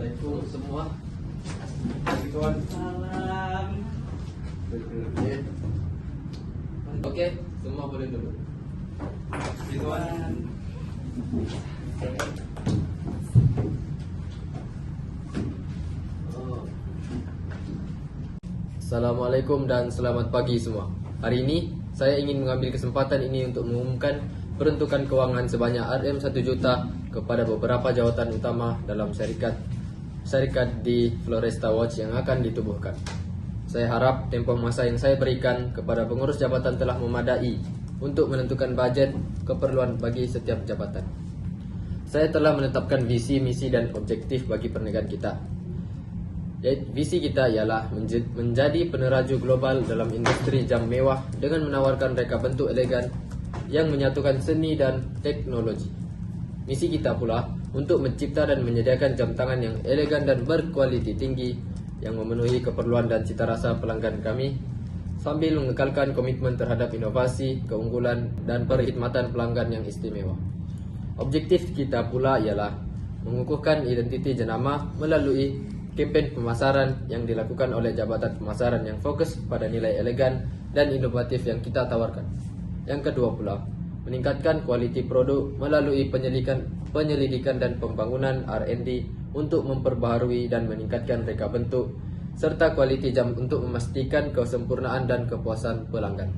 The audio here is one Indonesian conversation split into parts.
Assalamualaikum semua. Kawan. Salam. Oke, semua boleh duduk. Kawan. Assalamualaikum dan selamat pagi semua. Hari ini saya ingin mengambil kesempatan ini untuk mengumumkan peruntukan keuangan sebanyak Rm 1 juta kepada beberapa jawatan utama dalam syarikat di Floresta Watch yang akan ditubuhkan. Saya harap tempoh masa yang saya berikan kepada pengurus jabatan telah memadai untuk menentukan budget keperluan bagi setiap jabatan. Saya telah menetapkan visi, misi dan objektif bagi perniagaan kita. Visi kita ialah menjadi peneraju global dalam industri jam mewah dengan menawarkan reka bentuk elegan yang menyatukan seni dan teknologi. Misi kita pula untuk mencipta dan menyediakan jam tangan yang elegan dan berkualiti tinggi yang memenuhi keperluan dan cita rasa pelanggan kami sambil mengekalkan komitmen terhadap inovasi, keunggulan dan perkhidmatan pelanggan yang istimewa. Objektif kita pula ialah mengukuhkan identiti jenama melalui kempen pemasaran yang dilakukan oleh Jabatan Pemasaran yang fokus pada nilai elegan dan inovatif yang kita tawarkan. Yang kedua pula, meningkatkan kualiti produk melalui penyelidikan dan pembangunan R&D untuk memperbaharui dan meningkatkan reka bentuk serta kualiti jam untuk memastikan kesempurnaan dan kepuasan pelanggan.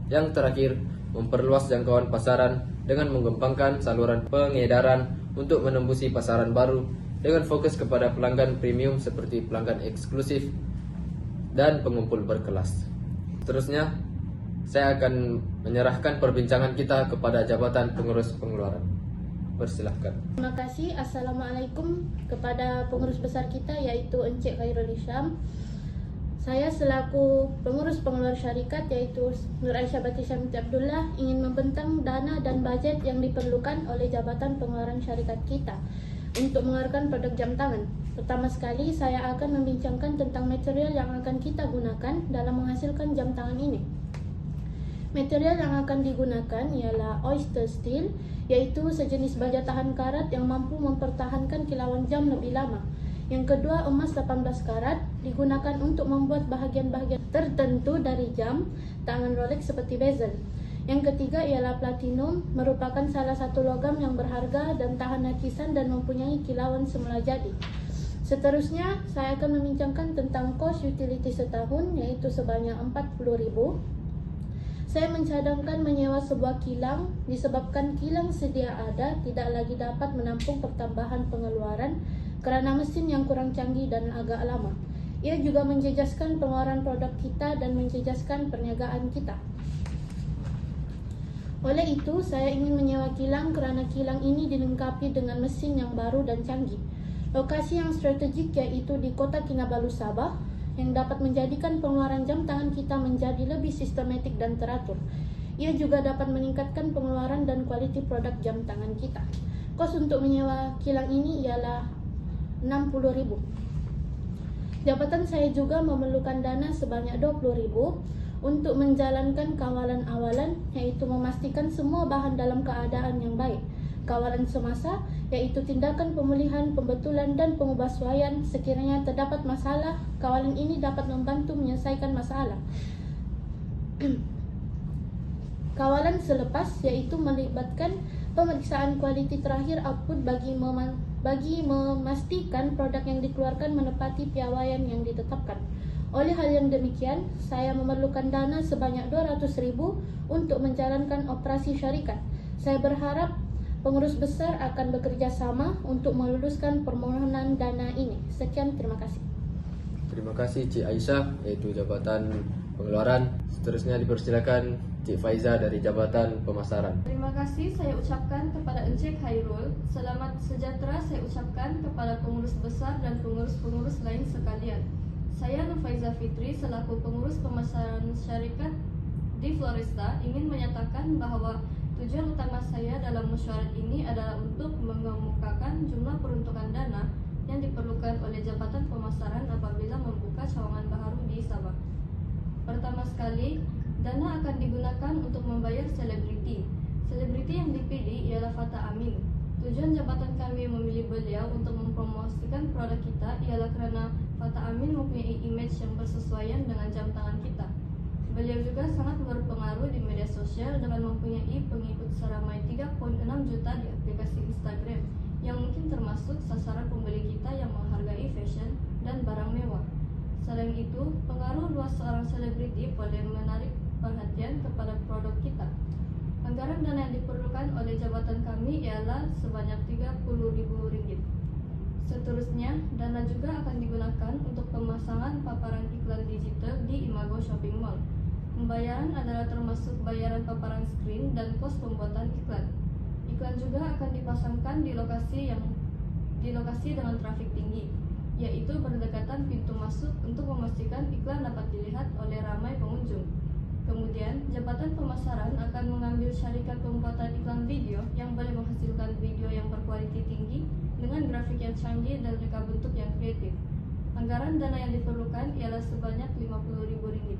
Yang terakhir, memperluas jangkauan pasaran dengan mengembangkan saluran pengedaran untuk menembusi pasaran baru dengan fokus kepada pelanggan premium seperti pelanggan eksklusif dan pengumpul berkelas. Seterusnya, saya akan menyerahkan perbincangan kita kepada Jabatan Pengurus Pengeluaran. Persilahkan. Terima kasih. Assalamualaikum kepada pengurus besar kita yaitu Encik Khairul Hisham. Saya selaku pengurus pengeluar syarikat yaitu Nur Aisyah Batisha binti Abdullah ingin membentang dana dan bajet yang diperlukan oleh Jabatan Pengeluaran Syarikat kita untuk mengeluarkan produk jam tangan. Pertama sekali saya akan membincangkan tentang material yang akan kita gunakan dalam menghasilkan jam tangan ini. Material yang akan digunakan ialah oyster steel, yaitu sejenis baja tahan karat yang mampu mempertahankan kilauan jam lebih lama. Yang kedua, emas 18 karat digunakan untuk membuat bahagian-bahagian tertentu dari jam tangan Rolex seperti bezel. Yang ketiga ialah platinum, merupakan salah satu logam yang berharga dan tahan lapisan dan mempunyai kilauan semula jadi. Seterusnya, saya akan membincangkan tentang kos utility setahun, yaitu sebanyak 40.000. Saya mencadangkan menyewa sebuah kilang disebabkan kilang sedia ada tidak lagi dapat menampung pertambahan pengeluaran kerana mesin yang kurang canggih dan agak lama. Ia juga menjejaskan pengeluaran produk kita dan menjejaskan perniagaan kita. Oleh itu, saya ingin menyewa kilang kerana kilang ini dilengkapi dengan mesin yang baru dan canggih. Lokasi yang strategik yaitu di Kota Kinabalu, Sabah, yang dapat menjadikan pengeluaran jam tangan kita menjadi lebih sistematik dan teratur. Ia juga dapat meningkatkan pengeluaran dan kualiti produk jam tangan kita. Kos untuk menyewa kilang ini ialah 60.000. Jabatan saya juga memerlukan dana sebanyak 20.000 untuk menjalankan kawalan awalan, yaitu memastikan semua bahan dalam keadaan yang baik. Kawalan semasa, yaitu tindakan pemulihan, pembetulan dan pengubahsuaian sekiranya terdapat masalah. Kawalan ini dapat membantu menyelesaikan masalah. Kawalan selepas, yaitu melibatkan pemeriksaan kualiti terakhir output bagi memastikan produk yang dikeluarkan menepati piawaian yang ditetapkan. Oleh hal yang demikian, saya memerlukan dana sebanyak 200.000 untuk menjalankan operasi syarikat. Saya berharap pengurus besar akan bekerja sama untuk meluluskan permohonan dana ini. Sekian, terima kasih. Terima kasih Cik Aisyah, yaitu Jabatan Pengeluaran. Seterusnya dipersilakan Cik Faiza dari Jabatan Pemasaran. Terima kasih saya ucapkan kepada Encik Khairul. Selamat sejahtera saya ucapkan kepada pengurus besar dan pengurus-pengurus lain sekalian. Saya Nur Faiza Fitri selaku pengurus pemasaran syarikat di Floresta ingin menyatakan bahawa tujuan utama saya dalam mesyuarat ini adalah untuk mengemukakan jumlah peruntukan dana yang diperlukan oleh Jabatan Pemasaran apabila membuka cawangan baharu di Sabah. Pertama sekali, dana akan digunakan untuk membayar selebriti. Selebriti yang dipilih ialah Fata Amin. Tujuan jabatan kami memilih beliau untuk mempromosikan produk kita ialah karena Fata Amin mempunyai image yang bersesuaian dengan jam tangan kita. Beliau juga sangat berpengaruh di media sosial dengan mempunyai pengikut seramai 3,6 juta di aplikasi Instagram, yang mungkin termasuk sasaran pembeli kita yang menghargai fashion dan barang mewah. Selain itu, pengaruh luas seorang selebriti boleh menarik perhatian kepada produk kita. Anggaran dana yang diperlukan oleh jabatan kami ialah sebanyak Rp30.000. Seterusnya, dana juga akan digunakan untuk pemasangan paparan iklan digital di Imago Shopping Mall. Pembayaran adalah termasuk bayaran paparan screen dan kos pembuatan iklan. Iklan juga akan dipasangkan di lokasi dengan trafik tinggi, yaitu berdekatan pintu masuk untuk memastikan iklan dapat dilihat oleh ramai pengunjung. Kemudian, jabatan pemasaran akan mengambil syarikat pembuatan iklan video yang boleh menghasilkan video yang berkualiti tinggi dengan grafik yang canggih dan reka bentuk yang kreatif. Anggaran dana yang diperlukan ialah sebanyak Rp50.000.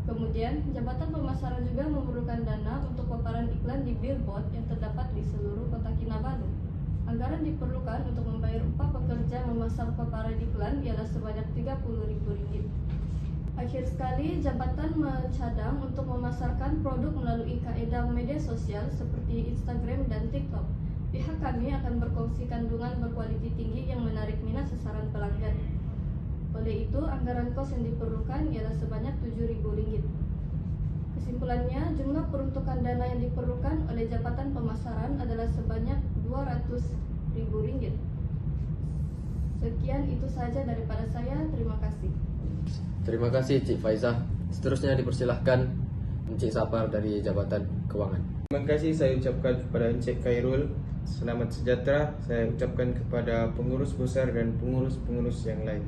Kemudian, jabatan pemasaran juga memerlukan dana untuk paparan iklan di billboard yang terdapat di seluruh kota Kinabalu. Anggaran diperlukan untuk membayar upah pekerja memasang paparan iklan ialah sebanyak Rp30.000. Akhir sekali, jabatan mencadang untuk memasarkan produk melalui kaedah media sosial seperti Instagram dan TikTok. Pihak kami akan berkongsi kandungan berkualiti tinggi yang menarik minat sasaran pelanggan. Oleh itu, anggaran kos yang diperlukan ialah sebanyak Rp7.000. Kesimpulannya, jumlah peruntukan dana yang diperlukan oleh jabatan pemasaran adalah sebanyak Rp200.000. Sekian itu saja daripada saya. Terima kasih. Terima kasih Cik Faizah. Seterusnya dipersilahkan Encik Sapar dari Jabatan Kewangan. Terima kasih saya ucapkan kepada Encik Khairul. Selamat sejahtera saya ucapkan kepada pengurus besar dan pengurus-pengurus yang lain.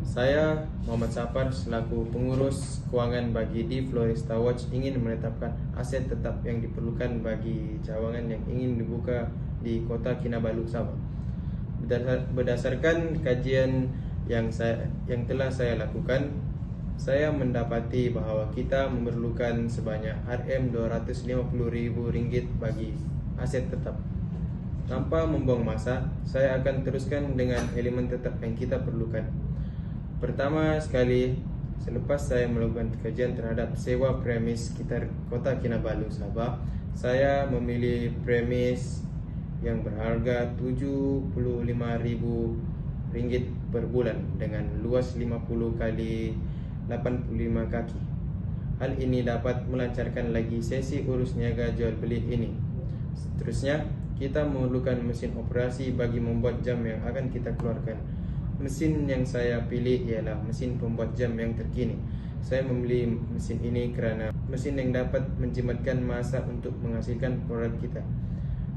Saya Muhammad Sapar selaku pengurus kewangan bagi di Florista Watch ingin menetapkan aset tetap yang diperlukan bagi cawangan yang ingin dibuka di kota Kinabalu, Sabah. Berdasarkan kajian yang telah saya lakukan, saya mendapati bahawa kita memerlukan sebanyak Rm250.000 bagi aset tetap. Tanpa membuang masa, saya akan teruskan dengan elemen tetap yang kita perlukan. Pertama sekali, selepas saya melakukan kajian terhadap sewa premis sekitar kota Kinabalu, Sabah, saya memilih premis yang berharga Rm75.000 per bulan dengan luas 50 kali 85 kaki. Hal ini dapat melancarkan lagi sesi urus niaga jual beli ini. Seterusnya, kita memerlukan mesin operasi bagi membuat jam yang akan kita keluarkan. Mesin yang saya pilih ialah mesin pembuat jam yang terkini. Saya memilih mesin ini kerana mesin yang dapat menjimatkan masa untuk menghasilkan produk kita.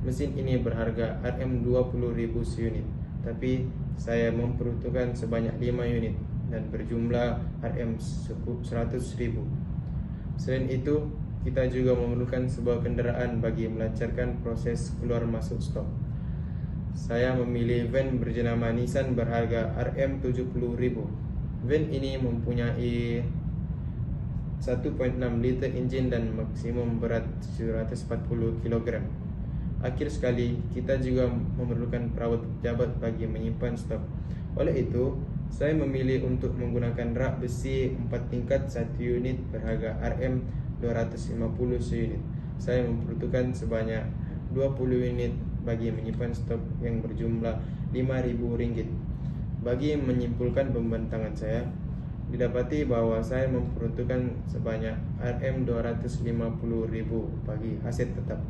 Mesin ini berharga Rm20.000 seunit, tapi saya memperuntukkan sebanyak 5 unit dan berjumlah Rm100.000. Selain itu, kita juga memerlukan sebuah kenderaan bagi melancarkan proses keluar masuk stok. Saya memilih van berjenama Nissan berharga Rm70.000. Van ini mempunyai 1.6 liter enjin dan maksimum berat 740 kg. Akhir sekali, kita juga memerlukan perawat pejabat bagi menyimpan stok. Oleh itu, saya memilih untuk menggunakan rak besi 4 tingkat 1 unit berharga Rm250 seunit. Saya memperuntukkan sebanyak 20 unit bagi menyimpan stok yang berjumlah Rm5.000. Bagi menyimpulkan pembentangan saya, didapati bahawa saya memperuntukkan sebanyak Rm250.000 bagi aset tetap.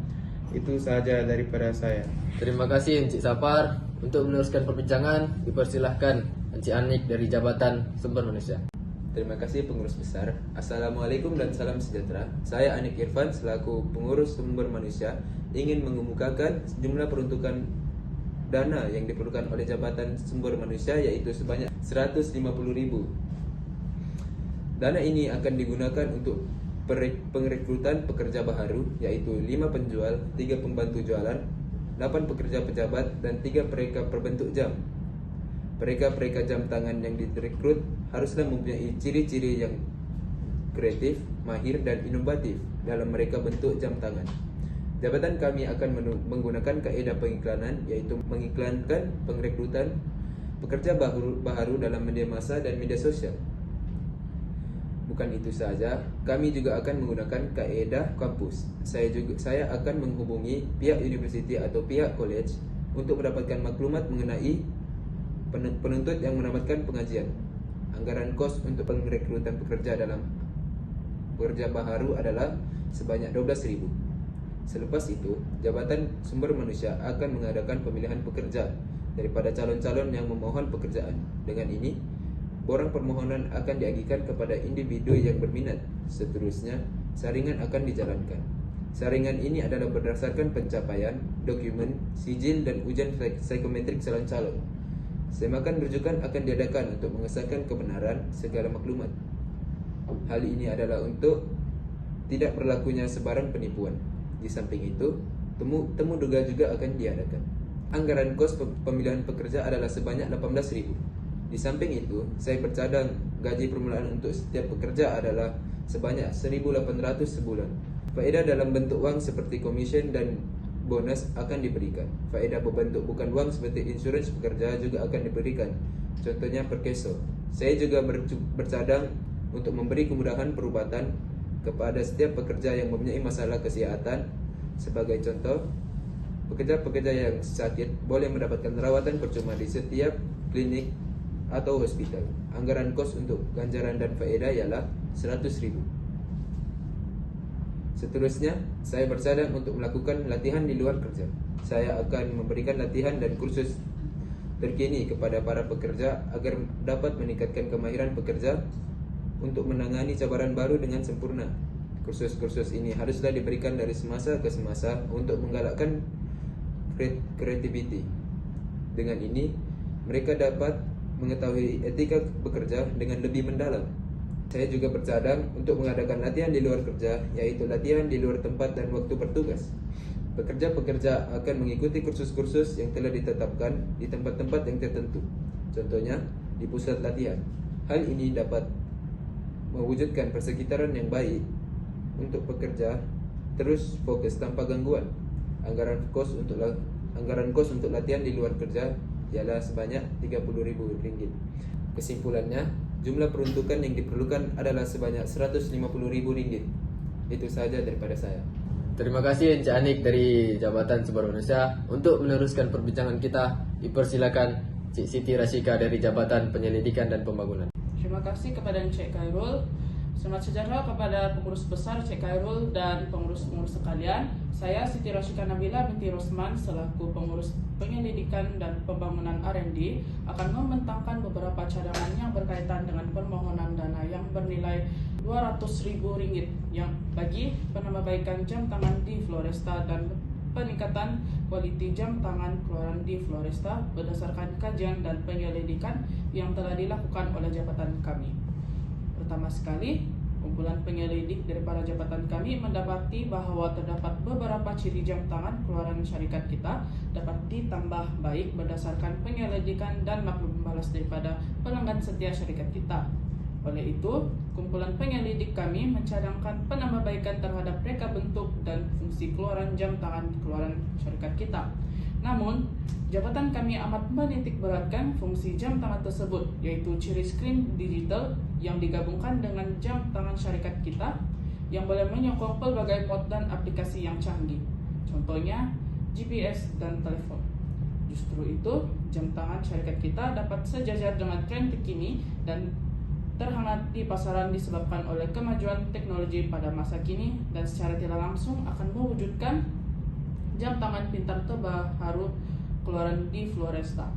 Itu sahaja daripada saya. Terima kasih Encik Sapar. Untuk meneruskan perbincangan, dipersilahkan Encik Anik dari Jabatan Sumber Manusia. Terima kasih pengurus besar. Assalamualaikum dan salam sejahtera. Saya Anik Irfan selaku pengurus sumber manusia ingin mengemukakan jumlah peruntukan dana yang diperlukan oleh Jabatan Sumber Manusia yaitu sebanyak Rp150.000. Dana ini akan digunakan untuk pengrekrutan pekerja baharu yaitu 5 penjual, 3 pembantu jualan, 8 pekerja pejabat dan 3 pereka perbentuk jam. Pereka jam tangan yang direkrut haruslah mempunyai ciri-ciri yang kreatif, mahir dan inovatif dalam mereka bentuk jam tangan. Jabatan kami akan menggunakan kaedah pengiklanan, yaitu mengiklankan pengrekrutan pekerja baru dalam media massa dan media sosial. Bukan itu saja, kami juga akan menggunakan kaedah kampus. Saya akan menghubungi pihak universiti atau pihak college untuk mendapatkan maklumat mengenai penuntut yang menamatkan pengajian. Anggaran kos untuk pengrekrutan pekerja baru adalah sebanyak 12.000. Selepas itu, Jabatan Sumber Manusia akan mengadakan pemilihan pekerja daripada calon-calon yang memohon pekerjaan. Dengan ini, borang permohonan akan diajukan kepada individu yang berminat. Seterusnya, saringan akan dijalankan. Saringan ini adalah berdasarkan pencapaian, dokumen, sijil dan ujian psikometrik calon-calon. Semakan rujukan akan diadakan untuk mengesahkan kebenaran segala maklumat. Hal ini adalah untuk tidak berlakunya sebarang penipuan. Di samping itu, temu duga juga akan diadakan. Anggaran kos pemilihan pekerja adalah sebanyak 18.000. Di samping itu, saya bercadang gaji permulaan untuk setiap pekerja adalah sebanyak 1.800 sebulan. Faedah dalam bentuk wang seperti komisen dan bonus akan diberikan. Faedah berbentuk bukan wang seperti insurans pekerja juga akan diberikan. Contohnya perkeso. Saya juga bercadang untuk memberi kemudahan perubatan kepada setiap pekerja yang mempunyai masalah kesehatan. Sebagai contoh, pekerja-pekerja yang sakit boleh mendapatkan rawatan percuma di setiap klinik atau hospital. Anggaran kos untuk ganjaran dan faedah ialah 100.000. Seterusnya, saya bercadang untuk melakukan latihan di luar kerja. Saya akan memberikan latihan dan kursus terkini kepada para pekerja agar dapat meningkatkan kemahiran pekerja untuk menangani cabaran baru dengan sempurna. Kursus-kursus ini haruslah diberikan dari semasa ke semasa untuk menggalakkan kreativiti. Dengan ini, mereka dapat mengetahui etika bekerja dengan lebih mendalam. Saya juga bercadang untuk mengadakan latihan di luar kerja, yaitu latihan di luar tempat dan waktu bertugas. Pekerja-pekerja akan mengikuti kursus-kursus yang telah ditetapkan di tempat-tempat yang tertentu. Contohnya, di pusat latihan. Hal ini dapat mewujudkan persekitaran yang baik untuk pekerja terus fokus tanpa gangguan. Anggaran kos untuk latihan di luar kerja ialah sebanyak Rp30.000. Kesimpulannya, jumlah peruntukan yang diperlukan adalah sebanyak Rp150.000. Itu saja daripada saya. Terima kasih Encik Anik dari Jabatan Sumber Manusia. Untuk meneruskan perbincangan kita, dipersilakan Cik Siti Rashika dari Jabatan Penyelidikan dan Pembangunan. Terima kasih kepada Encik Khairul. Selamat sejahtera kepada pengurus besar Encik Khairul dan pengurus-pengurus sekalian. Saya Siti Rashika Nabila binti Rosman selaku pengurus penyelidikan dan pembangunan R&D akan membentangkan beberapa cadangan yang berkaitan dengan permohonan dana yang bernilai Rp200.000 yang bagi penambahbaikan jam tangan di Floresta dan peningkatan kualiti jam tangan keluaran di Floresta berdasarkan kajian dan penyelidikan yang telah dilakukan oleh jabatan kami. Pertama sekali, kumpulan penyelidik dari para jabatan kami mendapati bahwa terdapat beberapa ciri jam tangan keluaran syarikat kita dapat ditambah baik berdasarkan penyelidikan dan maklum balas daripada pelanggan setia syarikat kita. Oleh itu, kumpulan penyelidik kami mencadangkan penambahbaikan terhadap reka bentuk dan fungsi keluaran jam tangan keluaran syarikat kita. Namun, jabatan kami amat menitikberatkan fungsi jam tangan tersebut, yaitu ciri screen digital yang digabungkan dengan jam tangan syarikat kita yang boleh menyokong pelbagai mod dan aplikasi yang canggih. Contohnya, GPS dan telepon. Justru itu, jam tangan syarikat kita dapat sejajar dengan tren terkini dan terhangat di pasaran disebabkan oleh kemajuan teknologi pada masa kini dan secara tidak langsung akan mewujudkan jam tangan pintar terbaru keluaran di Floresta.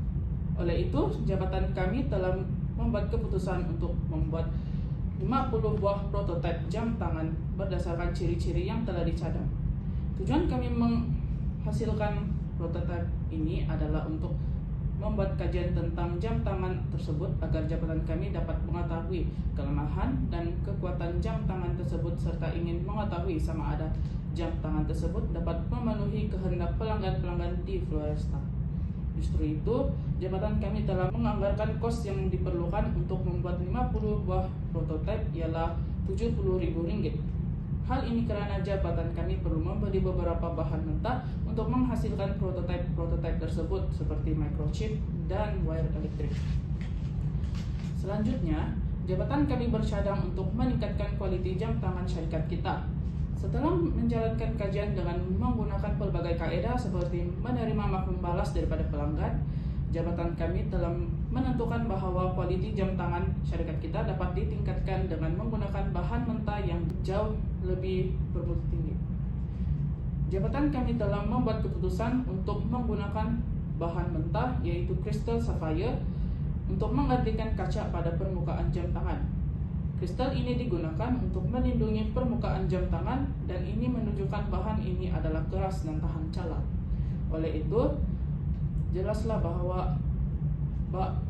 Oleh itu, jabatan kami telah membuat keputusan untuk membuat 50 buah prototipe jam tangan berdasarkan ciri-ciri yang telah dicadang. Tujuan kami menghasilkan prototipe ini adalah untuk membuat kajian tentang jam tangan tersebut agar jabatan kami dapat mengetahui kelemahan dan kekuatan jam tangan tersebut serta ingin mengetahui sama ada jam tangan tersebut dapat memenuhi kehendak pelanggan-pelanggan di Floresta. Justru itu, jabatan kami telah menganggarkan kos yang diperlukan untuk membuat 50 buah prototipe ialah Rp70.000. Hal ini karena jabatan kami perlu membeli beberapa bahan mentah untuk menghasilkan prototipe tersebut seperti microchip dan wire elektrik. Selanjutnya, jabatan kami bercadang untuk meningkatkan kualiti jam tangan syarikat kita. Setelah menjalankan kajian dengan menggunakan pelbagai kaedah seperti menerima maklum balas daripada pelanggan, jabatan kami telah menentukan bahwa kualiti jam tangan syarikat kita dapat ditingkatkan dengan menggunakan bahan mentah yang jauh lebih bermutu tinggi. Jabatan kami telah membuat keputusan untuk menggunakan bahan mentah yaitu kristal sapphire untuk menggantikan kaca pada permukaan jam tangan. Kristal ini digunakan untuk melindungi permukaan jam tangan dan ini menunjukkan bahan ini adalah keras dan tahan cala. Oleh itu, jelaslah bahwa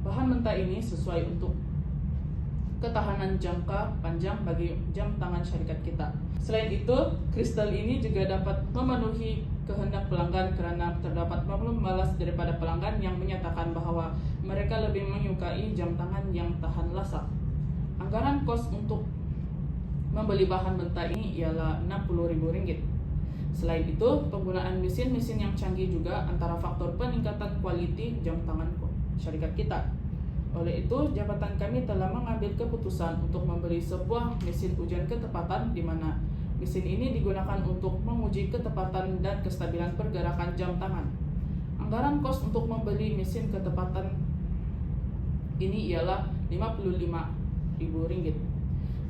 bahan mentah ini sesuai untuk ketahanan jangka panjang bagi jam tangan syarikat kita. Selain itu, kristal ini juga dapat memenuhi kehendak pelanggan karena terdapat maklum balas daripada pelanggan yang menyatakan bahwa mereka lebih menyukai jam tangan yang tahan lasak. Anggaran kos untuk membeli bahan mentah ini ialah Rp60.000. Selain itu, penggunaan mesin-mesin yang canggih juga antara faktor peningkatan kualiti jam tangan syarikat kita. Oleh itu, jabatan kami telah mengambil keputusan untuk membeli sebuah mesin ujian ketepatan di mana mesin ini digunakan untuk menguji ketepatan dan kestabilan pergerakan jam tangan. Anggaran kos untuk membeli mesin ketepatan ini ialah Rp55.000.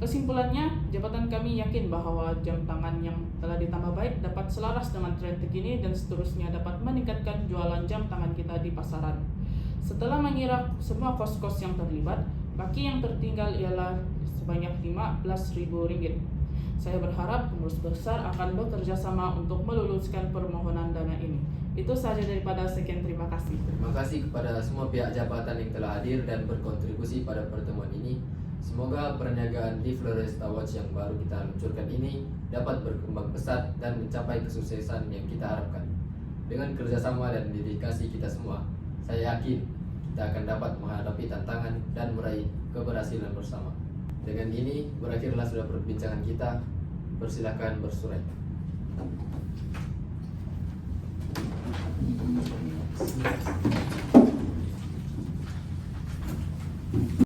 Kesimpulannya, jabatan kami yakin bahwa jam tangan yang telah ditambah baik dapat selaras dengan tren terkini dan seterusnya dapat meningkatkan jualan jam tangan kita di pasaran. Setelah mengira semua kos-kos yang terlibat, baki yang tertinggal ialah sebanyak Rp15.000. Saya berharap pengurus besar akan bekerja sama untuk meluluskan permohonan dana ini. Itu saja daripada sekian, terima kasih. Terima kasih kepada semua pihak jabatan yang telah hadir dan berkontribusi pada pertemuan ini. Semoga perniagaan di Floresta Watch yang baru kita luncurkan ini dapat berkembang pesat dan mencapai kesuksesan yang kita harapkan. Dengan kerjasama dan dedikasi kita semua, saya yakin kita akan dapat menghadapi tantangan dan meraih keberhasilan bersama. Dengan ini berakhirlah sudah perbincangan kita. Persilakan bersurai.